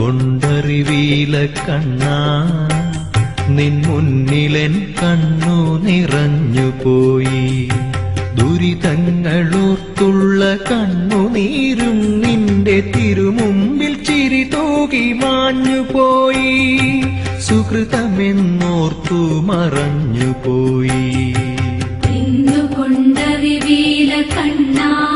കൊണ്ടറിവീല കണ്ണാ നിൻ മുന്നിലെൻ കണ്ണു നിറഞ്ഞുപോയി. ദുരിതങ്ങളോർത്തുള്ള കണ്ണുനീരും നിന്റെ തിരുമുമ്പിൽ ചിരി തൂകി മാഞ്ഞുപോയി. സുഹൃതമെന്നോർത്തു മറഞ്ഞുപോയി. കൊണ്ടറിവീല കണ്ണാ